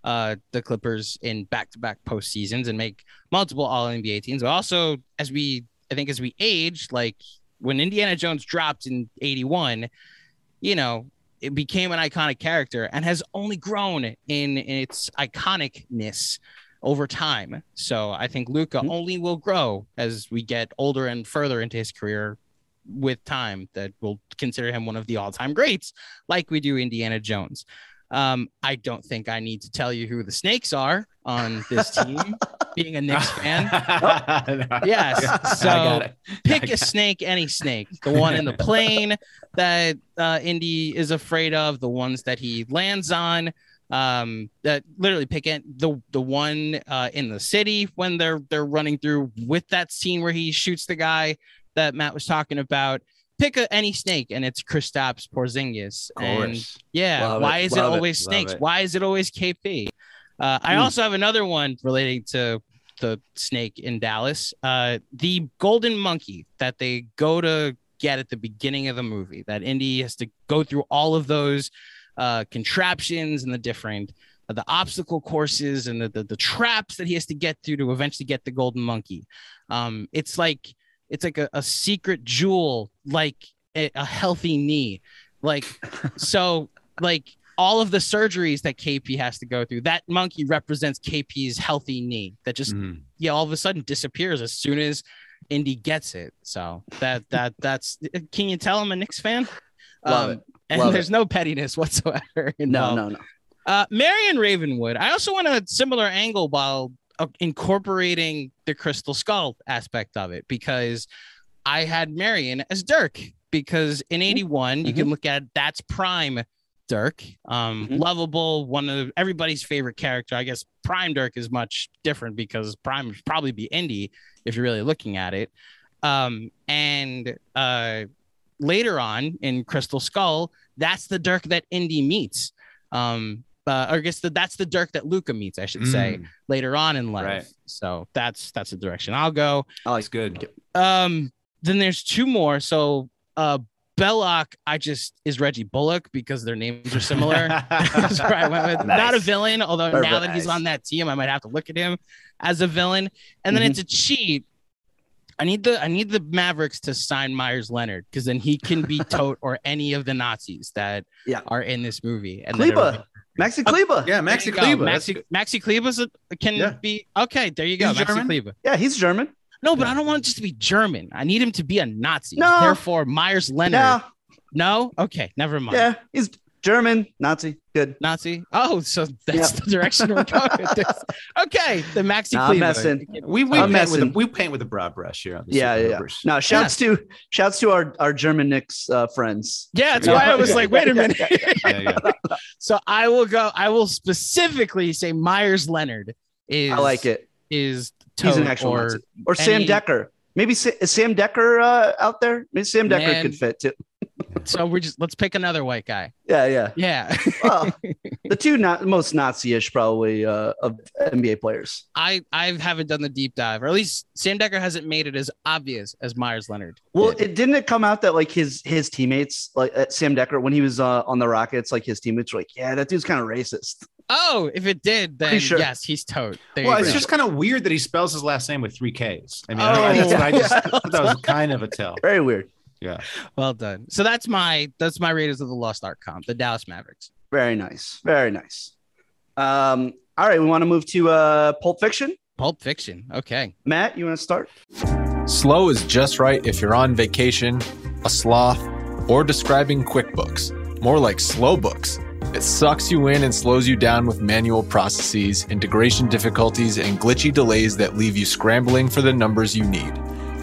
S7: the Clippers in back-to-back postseasons and make multiple All-NBA teams. But also, as we age, like when Indiana Jones dropped in '81, you know, it became an iconic character and has only grown in its iconicness over time. So I think Luka only will grow as we get older and further into his career with time, that will consider him one of the all-time greats, like we do Indiana Jones. I don't think I need to tell you who the snakes are on this team, being a Knicks fan. Yes. So pick a snake, any snake. The one in the plane that Indy is afraid of, the ones that he lands on. That literally pick it, the one in the city when they're running through with that scene where he shoots the guy that Matt was talking about. Pick any snake, and it's Kristaps Porzingis. And yeah,
S8: Love
S7: why
S8: it.
S7: is it
S8: Love
S7: always
S8: it.
S7: snakes?
S6: Love it.
S7: Why is it always KP? I also have another one relating to the snake in Dallas. The golden monkey that they go to get at the beginning of the movie, that Indy has to go through all of those contraptions and the different the obstacle courses and the traps that he has to get through to eventually get the golden monkey. It's like a secret jewel, like a healthy knee, like so like all of the surgeries that KP has to go through, that monkey represents KP's healthy knee that just all of a sudden disappears as soon as Indy gets it. So that's can you tell I'm a Knicks fan?
S8: Love it.
S7: And
S8: Love
S7: there's no pettiness whatsoever involved.
S8: No.
S7: Marion Ravenwood. I also want a similar angle while incorporating the Crystal Skull aspect of it, because I had Marion as Dirk, because in '81 you can look at that's prime Dirk, lovable, one of everybody's favorite character. I guess prime Dirk is much different because prime would probably be Indy if you're really looking at it. And later on in Crystal Skull, that's the Dirk that Indy meets. Or I guess that's the Dirk that Luka meets, I should say, later on in life.
S6: Right.
S7: So that's the direction I'll go.
S8: Oh,
S6: It's good.
S7: Then there's two more. So Belloc, is Reggie Bullock because their names are similar. That's where I went with.
S6: Nice.
S7: Not a villain, although
S8: Very
S7: now that he's
S8: nice.
S7: on that team, I might have to look at him as a villain. And then it's a cheat. I need the Mavericks to sign Myers Leonard, because then he can be Tote or any of the Nazis that are in this movie. And
S8: Kleba. Maxi Kleba.
S6: Yeah, Maxi Kleba.
S7: Maxi Kleba can be okay. There you go.
S6: He's
S7: Maxi
S6: German?
S7: Kleba.
S8: Yeah, he's German.
S7: No, but I don't want him just to be German. I need him to be a Nazi.
S8: No.
S7: Therefore, Myers Leonard. No. Okay, never mind.
S8: Yeah, he's German, Nazi. Good.
S7: Nazi. Oh, so that's the direction we're going with this. Okay, the Maxi
S8: I'm
S7: Kleba.
S8: messing.
S6: We paint with a broad brush here on the
S8: Yeah.
S6: Superhoopers.
S8: No, shouts to our German Knicks friends.
S7: Yeah, that's why I was like, wait a minute.
S6: Yeah.
S7: So I will specifically say Myers Leonard is.
S8: I like it.
S7: Is
S8: He's an
S7: Tote
S8: actual
S7: or
S8: Nazi. Or Sam
S7: any-
S8: Decker. Maybe is Sam Decker out there? Maybe Sam Decker
S7: Man.
S8: could fit too.
S7: So let's pick another white guy.
S8: Yeah.
S7: Yeah.
S8: Well, the two most Nazi-ish probably of NBA players.
S7: I haven't done the deep dive, or at least Sam Decker hasn't made it as obvious as Myers Leonard.
S8: Well,
S7: did.
S8: didn't it come out that like his teammates, like Sam Decker, when he was on the Rockets, like his teammates were like, yeah, that dude's kind of racist.
S7: Oh, if it did, then
S8: Pretty sure.
S7: yes, he's Tote. There
S6: Well,
S7: you
S6: it's
S7: go.
S6: just kind of weird that he spells his last name with 3 Ks. I mean,
S7: Oh.
S6: that's what I just thought that was kind of a tell.
S8: Very weird.
S6: Yeah.
S7: Well done. So that's my Raiders of the Lost Ark comp, the Dallas Mavericks.
S8: Very nice. Very nice. All right, we want to move to Pulp Fiction.
S7: Pulp Fiction. Okay.
S8: Matt, you want to start?
S4: Slow is just right if you're on vacation, a sloth, or describing QuickBooks. More like slow books. It sucks you in and slows you down with manual processes, integration difficulties, and glitchy delays that leave you scrambling for the numbers you need.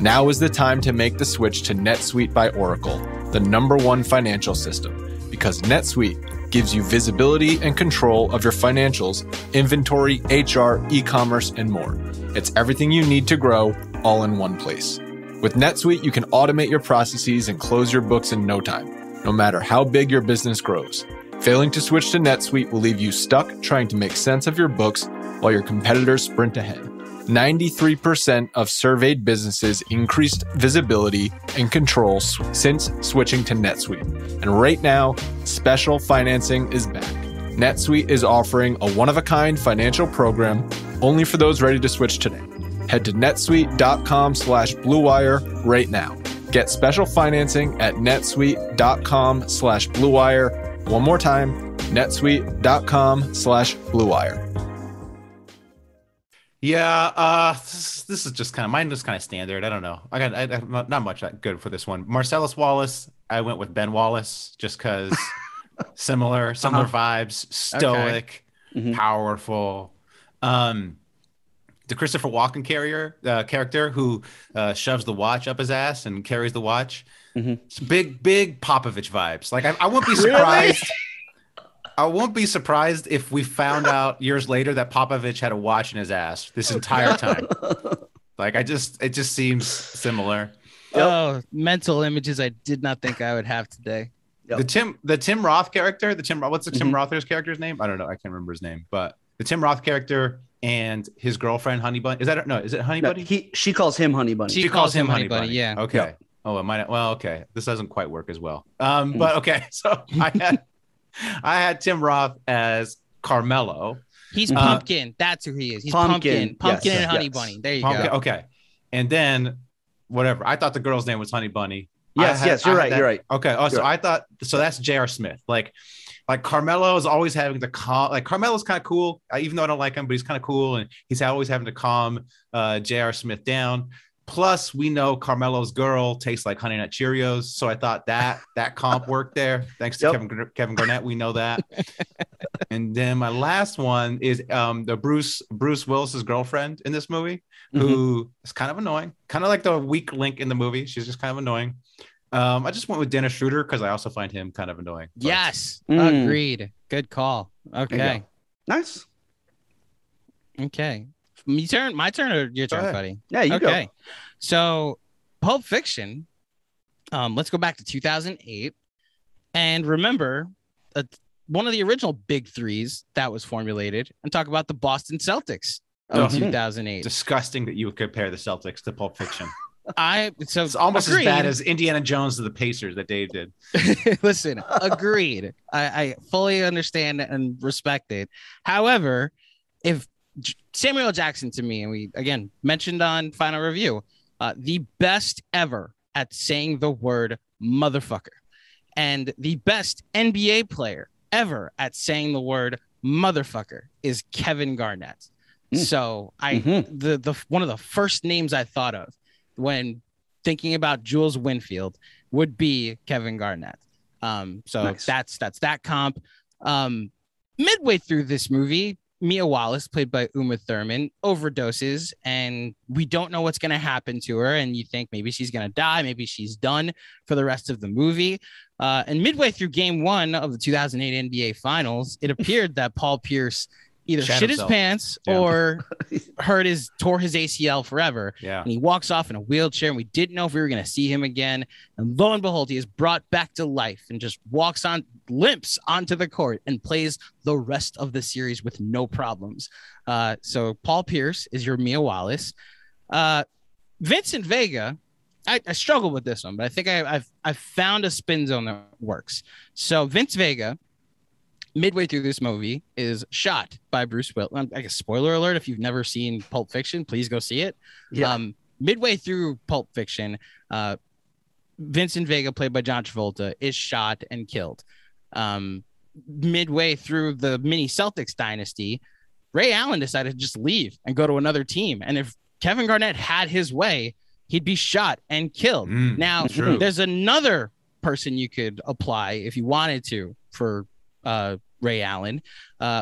S4: Now is the time to make the switch to NetSuite by Oracle, the #1 financial system, because NetSuite gives you visibility and control of your financials, inventory, HR, e-commerce, and more. It's everything you need to grow, all in one place. With NetSuite, you can automate your processes and close your books in no time, no matter how big your business grows. Failing to switch to NetSuite will leave you stuck trying to make sense of your books while your competitors sprint ahead. 93% of surveyed businesses increased visibility and control since switching to NetSuite. And right now, special financing is back. NetSuite is offering a one-of-a-kind financial program only for those ready to switch today. Head to netsuite.com/bluewire right now. Get special financing at netsuite.com/bluewire. One more time, netsuite.com/bluewire.
S6: Yeah, this is just kind of mine. Was kind of standard. I don't know. I not much that good for this one. Marcellus Wallace. I went with Ben Wallace just because similar vibes. Stoic, powerful. The Christopher Walken character who shoves the watch up his ass and carries the watch. It's big Popovich vibes. Like I won't be surprised. I won't be surprised if we found out years later that Popovich had a watch in his ass this entire time. Like it just seems similar.
S7: Oh, mental images I did not think I would have today.
S6: Yep. The Tim Roth character, what's the Tim Roth's character's name? I don't know. I can't remember his name, but the Tim Roth character and his girlfriend Honey Bunny. Is it Honey Bunny?
S8: She calls him Honey Bunny.
S7: She calls him Honey Bunny. Yeah.
S6: Okay. Yep. Oh, it might. Well, okay. This doesn't quite work as well. But okay. So I had Tim Roth as Carmelo.
S7: He's Pumpkin. That's who he is. He's Pumpkin. Pumpkin and Honey Bunny. There you go.
S6: Okay. And then whatever. I thought the girl's name was Honey Bunny.
S8: Yes, you're right. You're right.
S6: Okay. Oh, so I thought that's J.R. Smith. Like Carmelo is always having to calm. Like Carmelo's kind of cool, even though I don't like him, but he's kind of cool, and he's always having to calm J.R. Smith down. Plus, we know Carmelo's girl tastes like Honey Nut Cheerios, so I thought that comp worked there. Thanks to Kevin Garnett, we know that. And then my last one is the Bruce Willis's girlfriend in this movie, who is kind of annoying, kind of like the weak link in the movie. She's just kind of annoying. I just went with Dennis Schroeder because I also find him kind of annoying. But...
S7: Yes, agreed. Good call. Okay,
S8: nice.
S7: Okay. My turn or your turn, buddy?
S8: Yeah, you go.
S7: So Pulp Fiction, let's go back to 2008 and remember one of the original big threes that was formulated and talk about the Boston Celtics of 2008.
S6: Disgusting that you would compare the Celtics to Pulp Fiction.
S7: It's
S6: almost as bad as Indiana Jones to the Pacers that Dave did.
S7: Listen, agreed. I fully understand and respect it. However, if Samuel L. Jackson to me, and we again mentioned on Final Review, the best ever at saying the word motherfucker, and the best NBA player ever at saying the word motherfucker is Kevin Garnett. So the one of the first names I thought of when thinking about Jules Winfield would be Kevin Garnett. So nice. That's that comp. Midway through this movie, Mia Wallace, played by Uma Thurman, overdoses, and we don't know what's going to happen to her. And you think maybe she's going to die. Maybe she's done for the rest of the movie. And midway through game one of the 2008 NBA Finals, it appeared that Paul Pierce either shit his pants or tore his ACL forever. Yeah. And he walks off in a wheelchair, and we didn't know if we were going to see him again. And lo and behold, he is brought back to life and just limps onto the court and plays the rest of the series with no problems. So Paul Pierce is your Mia Wallace. Vincent Vega, I struggle with this one, but I think I've found a spin zone that works. So Vince Vega, midway through this movie, is shot by Bruce Willis. I guess spoiler alert, if you've never seen Pulp Fiction, please go see it. Yeah. Midway through Pulp Fiction, Vincent Vega, played by John Travolta, is shot and killed. Midway through the mini Celtics dynasty, Ray Allen decided to just leave and go to another team. And if Kevin Garnett had his way, he'd be shot and killed. Now, there's another person you could apply if you wanted to for Ray Allen.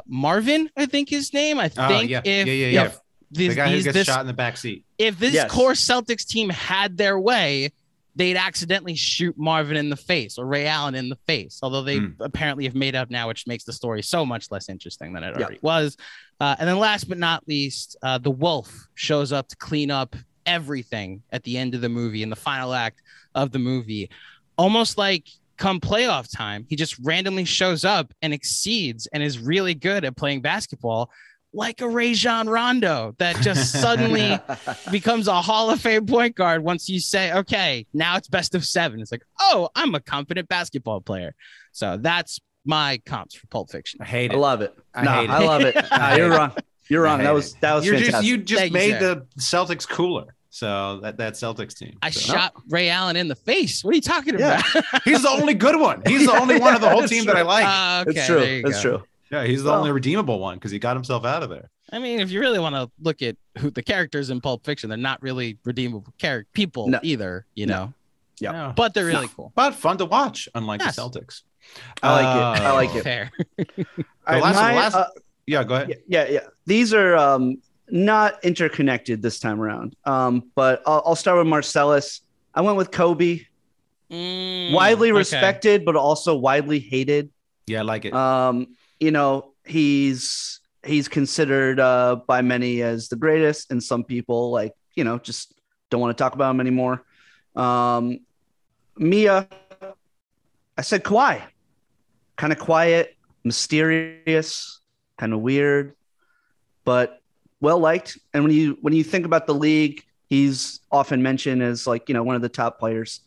S7: Marvin, I think his name. I think if
S6: the guy who gets shot in the back seat.
S7: If this core Celtics team had their way, they'd accidentally shoot Marvin in the face or Ray Allen in the face. Although they apparently have made up now, which makes the story so much less interesting than it already was. And then last but not least, the Wolf shows up to clean up everything at the end of the movie, in the final act of the movie. Almost like come playoff time, he just randomly shows up and exceeds and is really good at playing basketball. like a Rajon Rondo that just suddenly becomes a Hall of Fame point guard once you say, okay, now it's best of 7. It's like, oh, I'm a competent basketball player. So that's my comps for Pulp Fiction.
S6: I hate it.
S8: I love it.
S6: I hate it.
S8: I love it. Nah, you're wrong. You're wrong. That was fantastic.
S6: You just
S7: Thank you,
S6: made
S7: sir.
S6: the Celtics cooler. So that Celtics team.
S7: I
S6: So.
S7: shot Ray Allen in the face. What are you talking
S8: Yeah.
S7: about?
S6: He's the only good one. He's the only one of the whole team that I like.
S7: Okay,
S8: It's true.
S7: there you
S8: It's
S7: go.
S8: true.
S6: Yeah, he's the only redeemable one because he got himself out of there.
S7: I mean, if you really want to look at who the characters in Pulp Fiction, they're not really redeemable people
S8: No.
S7: either, you know.
S8: Yeah.
S7: But they're really cool.
S6: But fun to watch, unlike
S7: Yes.
S6: the Celtics.
S8: I like it. I like it.
S7: Fair.
S8: All right,
S6: Yeah, go ahead.
S8: yeah. These are not interconnected this time around. But I'll start with Marcellus. I went with Kobe. Widely
S7: okay.
S8: respected, but also widely hated.
S6: Yeah, I like it.
S8: You know, he's considered by many as the greatest, and some people like, you know, just don't want to talk about him anymore. Mia, I said Kawhi. Kind of quiet, mysterious, kind of weird, but well liked. And when you think about the league, he's often mentioned as like, you know, one of the top players.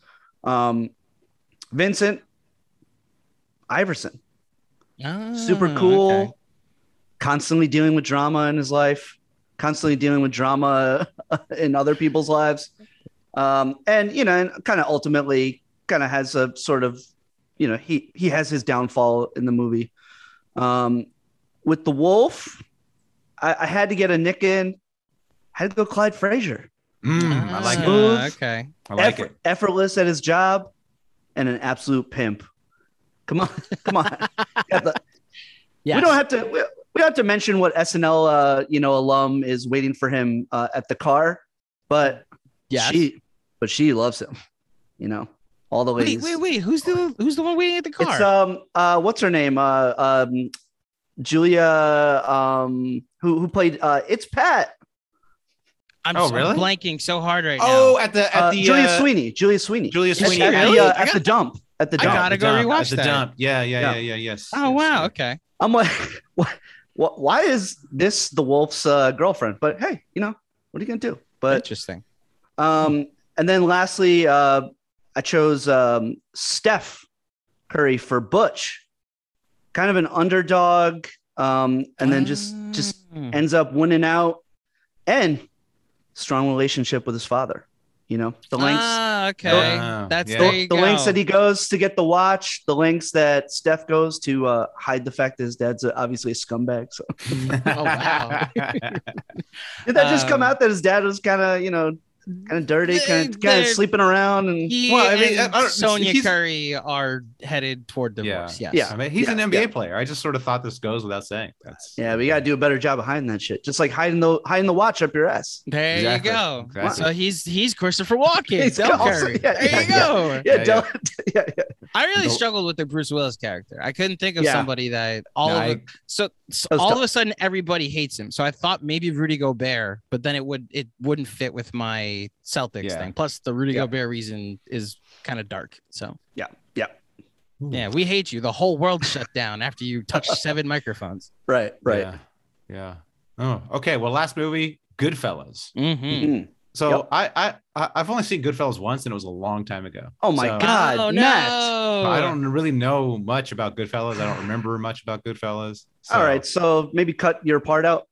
S8: Vincent Iverson, super cool,
S7: okay.
S8: constantly dealing with drama in his life, constantly dealing with drama in other people's lives. And, you know, and kind of ultimately kind of has a sort of, you know, he has his downfall in the movie. With the Wolf, I had to get a Nick in. I had to go Clyde Frazier.
S6: I like it.
S8: Smooth.
S7: Okay.
S6: I like it.
S8: Effortless at his job, and an absolute pimp. Come on.
S7: Yes.
S8: We don't have to. We don't have to mention what SNL, you know, alum is waiting for him at the car, but
S7: Yes.
S8: she loves him. You know, all the ladies.
S7: Wait. Who's the one waiting at the car?
S8: It's what's her name? Julia. Who played? It's Pat.
S7: I'm
S6: Oh,
S7: so
S6: really?
S7: blanking so hard right
S6: Oh,
S7: now.
S6: at the
S8: Julia Sweeney. Julia Sweeney.
S6: Julia Sweeney.
S8: At,
S7: Really?
S8: at the dump. At the
S7: I
S8: dump.
S7: gotta go rewatch
S6: at the
S7: that.
S6: dump. Yeah. Yes.
S7: Oh wow. Okay.
S8: I'm like, why is this the Wolf's girlfriend? But hey, you know, what are you gonna do? But
S7: Interesting.
S8: and then lastly, I chose Steph Curry for Butch, kind of an underdog, and then just ends up winning out, and strong relationship with his father. You know, the lengths.
S7: Okay.
S6: Oh,
S7: That's
S6: yeah.
S7: there you
S8: The
S7: go.
S8: lengths that he goes to get the watch, the lengths that Steph goes to hide the fact that his dad's obviously a scumbag. So
S7: Oh wow.
S8: did that just come out that his dad was kind of, you know, kind of dirty, kind of
S7: They're-
S8: sleeping around? And
S7: He
S6: Well, I mean,
S7: and
S6: I don't-
S7: Sonia
S6: he's-
S7: Curry are headed toward divorce.
S6: Yeah.
S7: Yes.
S6: I mean, he's
S8: Yeah,
S6: an NBA
S8: yeah.
S6: player. I just sort of thought this goes without saying. That's
S8: yeah, we gotta do a better job of hiding that shit. Just like hiding the watch up your ass.
S7: There
S6: Exactly.
S7: you go.
S6: Exactly.
S7: So he's Christopher Walken.
S8: He's
S7: Del
S8: also-
S7: Curry.
S8: yeah,
S7: there
S8: yeah,
S7: you go.
S8: Yeah,
S6: Yeah,
S8: Del- yeah.
S7: I really
S6: Nope.
S7: struggled with the Bruce Willis character. I couldn't think of
S8: Yeah.
S7: somebody that
S8: That was
S7: all
S8: tough.
S7: of a sudden everybody hates him. So I thought maybe Rudy Gobert, but then it wouldn't fit with my Celtics
S6: Yeah.
S7: thing. Plus the Rudy
S8: Yeah.
S7: Gobert reason is kind of dark. So
S8: yeah.
S7: yeah, we hate you. The whole world shut down after you touched 7 microphones.
S8: Right.
S6: Yeah. Oh, okay. Well, last movie, Goodfellas.
S7: Mm-hmm.
S8: Mhm.
S6: So I've only seen Goodfellas once, and it was a long time ago.
S8: Oh my
S6: So
S8: God,
S7: Oh
S8: Matt.
S7: no!
S6: I don't really know much about Goodfellas. I don't remember much about Goodfellas. So.
S8: All right, so maybe cut your part out.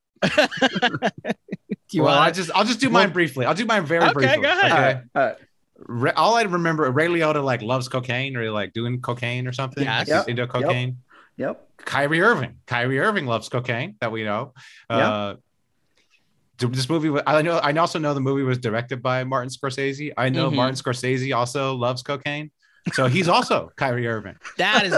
S7: You
S6: Well,
S7: want-
S6: I'll just do mine briefly. I'll do mine very briefly.
S7: go ahead.
S6: Okay.
S8: All right.
S6: All I remember, Ray Liotta like loves cocaine or like doing cocaine or something.
S7: Yes.
S6: Like, he's into cocaine.
S8: Yep.
S6: Kyrie Irving loves cocaine. That we know. This movie, I also know the movie was directed by Martin Scorsese. I know
S7: Mhm.
S6: Martin Scorsese also loves cocaine, so he's also Kyrie Irving.
S7: That is.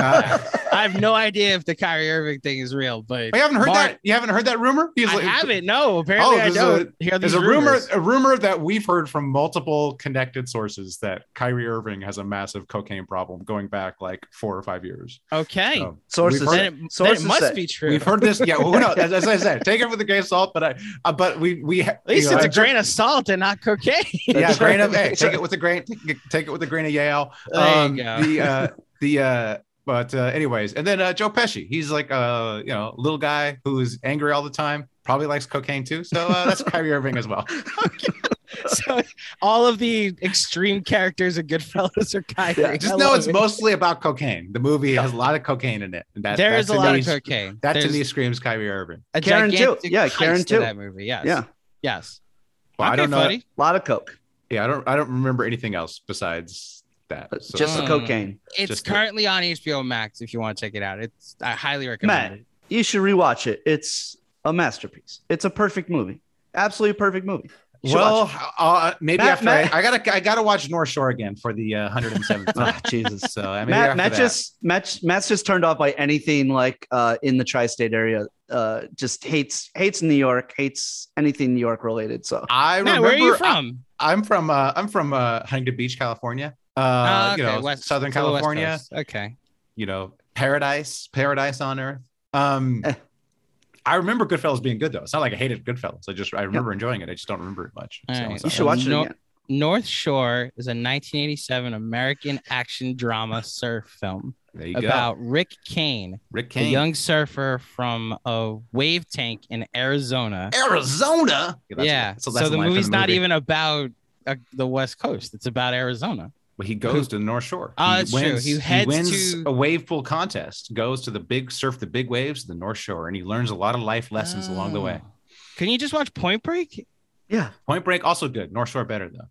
S7: I have no idea if the Kyrie Irving thing is real, but
S6: You haven't heard that? You haven't heard that rumor? He's
S7: I
S6: like-
S7: haven't. No, apparently I don't hear these
S6: There's a
S7: rumors.
S6: rumor that we've heard from multiple connected sources that Kyrie Irving has a massive cocaine problem going back like 4 or 5 years.
S7: Okay,
S6: So,
S8: Sources
S6: we've
S8: say-
S6: heard-
S7: then it
S8: Sources
S7: must
S8: say.
S7: be true.
S6: We've heard this. Yeah, well, no, as I said, take it with a grain of salt. But we
S7: At least
S6: you know,
S7: it's a
S6: I've heard-
S7: grain of salt and not cocaine.
S6: Yeah, take it with a grain of Yale.
S7: There you go.
S6: But anyways, and then Joe Pesci, he's like little guy who's angry all the time, probably likes cocaine too. So that's Kyrie Irving as well.
S7: So all of the extreme characters of Goodfellas are Kyrie.
S6: Yeah, just know it's mostly about cocaine. The movie has a lot of cocaine in it. And
S7: there is a lot of cocaine.
S6: That to me screams Kyrie Irving.
S8: Karen too. Yeah, Karen too.
S7: That movie. Yes.
S8: Yeah.
S7: Yes.
S6: Well,
S7: okay,
S6: I don't know.
S7: Buddy.
S8: A lot of coke.
S6: Yeah, I don't remember anything else besides that. So,
S8: just the cocaine.
S7: It's currently on HBO Max if you want to check it out. I highly recommend it.
S8: You should rewatch it. It's a masterpiece. It's a perfect movie. Absolutely perfect movie.
S6: Well, maybe after I gotta watch North Shore again for the 107th time.
S8: Jesus.
S6: So I mean,
S8: Matt's just turned off by anything like in the tri-state area. Just hates New York, hates anything New York related. So
S6: Matt,
S7: where are you from?
S6: I'm from Huntington Beach, California. Southern California.
S7: Okay.
S6: Paradise on earth. I remember Goodfellas being good though. It's not like I hated Goodfellas. I remember enjoying it. I just don't remember it much.
S8: Right. You should watch it again.
S7: North Shore is a 1987 American action drama surf film about Rick Kane, the young surfer from a wave tank in Arizona.
S6: Yeah.
S7: So the movie's not even about the West Coast. It's about Arizona.
S6: Well, he goes to the North Shore.
S7: That's true. He
S6: wins a wave pool contest, goes to the big waves, the North Shore, and he learns a lot of life lessons along the way.
S7: Can you just watch Point Break?
S8: Yeah.
S6: Point Break also good. North Shore better though.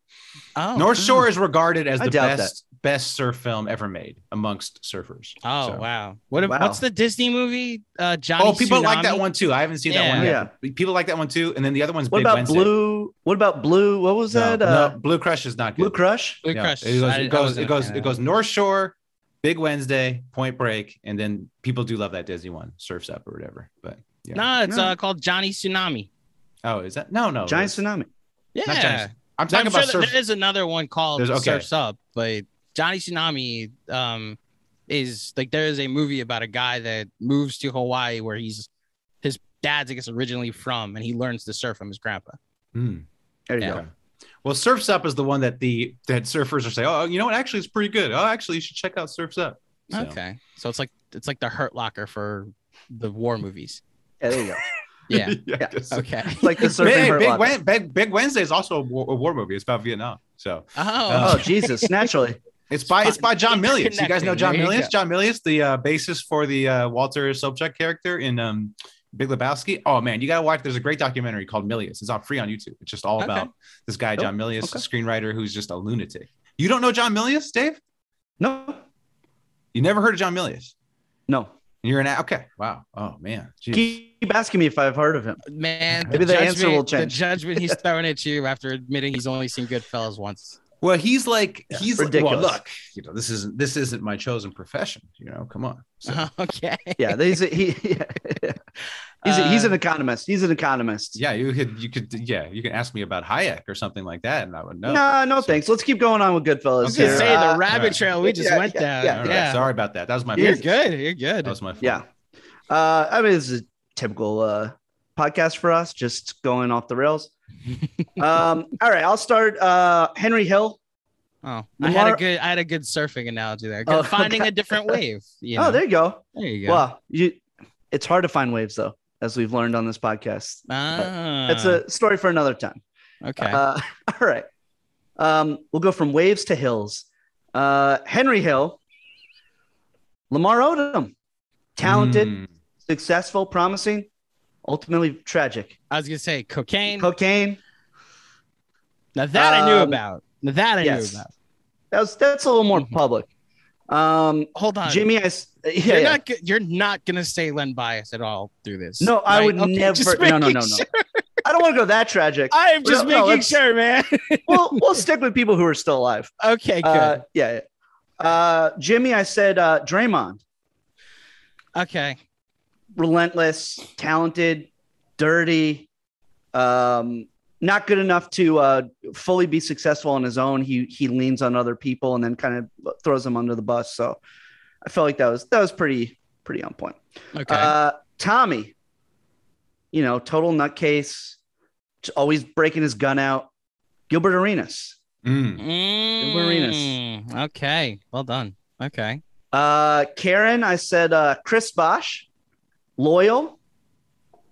S6: North Shore is regarded as the best surf film ever made amongst surfers.
S7: Wow. What's the Disney movie? Johnny
S6: people
S7: Tsunami?
S6: like that one too. I haven't seen that one yet. Yeah. People like that one too. And then the other one's Big Wednesday.
S8: What about Blue? What was that?
S6: No, Blue Crush is not good.
S8: Blue Crush?
S7: Blue Crush.
S6: It goes North Shore, Big Wednesday, Point Break, and then people do love that Disney one, Surf's Up or whatever. But
S7: it's called Johnny Tsunami.
S6: Oh, is that? No.
S8: Giant Tsunami.
S7: Yeah.
S6: I'm talking about
S7: Surf. There is another one called Surf's Up, but Johnny Tsunami is like there is a movie about a guy that moves to Hawaii where his dad's, I guess, originally from, and he learns to surf from his grandpa.
S8: There you go.
S6: Well, Surf's Up is the one that that surfers are saying, oh, you know what? Actually, it's pretty good. Oh, actually, you should check out Surf's Up. So.
S7: Okay. So it's like the Hurt Locker for the war movies.
S8: Yeah, there you go.
S7: Yeah.
S8: Okay. Like the surfing
S6: Big Wednesday is also a war movie. It's about Vietnam. So.
S8: Jesus! Naturally.
S6: It's by John Milius. You guys know John Milius? John Milius, the bassist for the Walter Sobchak character in Big Lebowski. Oh man, you gotta watch. There's a great documentary called Milius. It's free on YouTube. It's just all about this guy John Milius, screenwriter who's just a lunatic. You don't know John Milius, Dave?
S8: No.
S6: You never heard of John Milius?
S8: No.
S6: You're okay. Wow. Oh man. Jeez.
S8: Keep asking me if I've heard of him.
S7: Man,
S8: maybe the answer will change.
S7: The judgment he's throwing at you after admitting he's only seen Goodfellas once.
S6: Well, he's ridiculous.
S8: Well,
S6: look, this isn't my chosen profession. Come on. So.
S7: Okay.
S8: Yeah, he's an economist. He's an economist.
S6: Yeah, you can ask me about Hayek or something like that, and I would know.
S8: No, thanks. Let's keep going on with Goodfellas.
S7: I was gonna say the rabbit trail we just went down.
S6: Yeah. Sorry about that. That was my.
S7: You're good.
S6: That was my fault.
S8: Yeah. I mean, it's a typical podcast for us, just going off the rails. All right, I'll start. Henry Hill.
S7: Oh, I had a good surfing analogy there. Finding a different wave.
S8: Oh, there you go.
S7: There you go.
S8: Well, it's hard to find waves though, as we've learned on this podcast. It's a story for another time.
S7: Okay.
S8: All right. We'll go from waves to hills. Henry Hill, Lamar Odom, talented, successful, promising, ultimately tragic.
S7: I was gonna say cocaine. Now that I knew about. That's
S8: a little more public.
S7: Hold on,
S8: Jimmy.
S7: You're not gonna say Len Bias at all through this.
S8: No, I would never. No.
S7: Sure.
S8: I don't want to go that tragic.
S7: I am just making sure, man.
S8: we'll stick with people who are still alive.
S7: Okay, good.
S8: Jimmy, I said Draymond.
S7: Okay.
S8: Relentless, talented, dirty, not good enough to fully be successful on his own. He leans on other people and then kind of throws them under the bus. So I felt like that was pretty on point.
S7: Okay.
S8: Tommy, total nutcase, always breaking his gun out. Gilbert Arenas.
S7: Gilbert Arenas. Okay. Well done. Okay.
S8: Karen, I said Chris Bosch, loyal,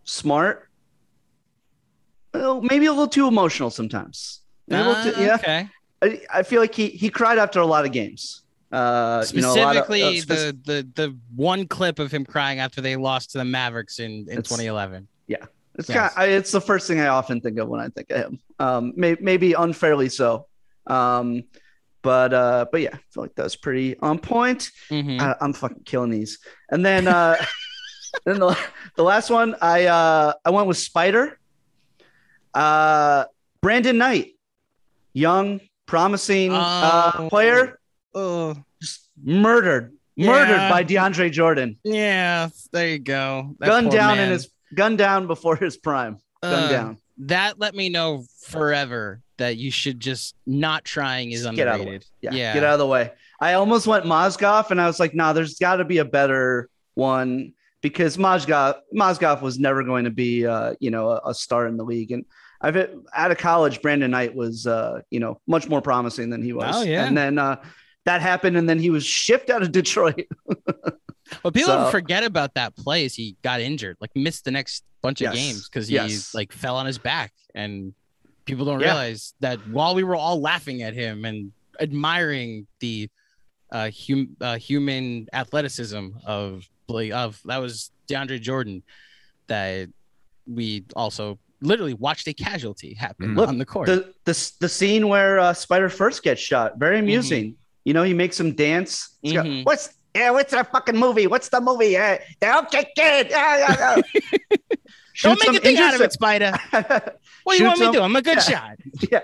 S8: smart, maybe a little too emotional sometimes.
S7: Okay.
S8: I feel like he cried after a lot of games.
S7: Specifically, the one clip of him crying after they lost to the Mavericks in 2011.
S8: Yeah, it's the first thing I often think of when I think of him. Maybe unfairly so. But yeah, I feel like that's pretty on point.
S7: Mm-hmm.
S8: I'm fucking killing these. And then then the last one, I went with Spider. Brandon Knight, young, promising player, just murdered by DeAndre Jordan.
S7: Yeah, there you go.
S8: Gunned down before his prime. Gunned down.
S7: That let me know forever that you should just not trying is underrated.
S8: Get out of the way. Yeah, get out of the way. I almost went Mozgov, and I was like, nah, there's got to be a better one because Mozgov was never going to be, a star in the league. And out of college, Brandon Knight was, much more promising than he was.
S7: Oh, yeah.
S8: And then that happened, and then he was shipped out of Detroit.
S7: Well, people forget about that play as he got injured, like missed the next bunch of games because he like fell on his back, and people don't realize that while we were all laughing at him and admiring the human athleticism of that was DeAndre Jordan, that we also literally watched a casualty happen on the court.
S8: The scene where Spider first gets shot, very amusing. Mm-hmm. He makes him dance. Got, what's that fucking movie? What's the movie? Okay, kid.
S7: Don't make a thing out of it, Spider. What do you want me to do? I'm a good shot.
S8: Yeah.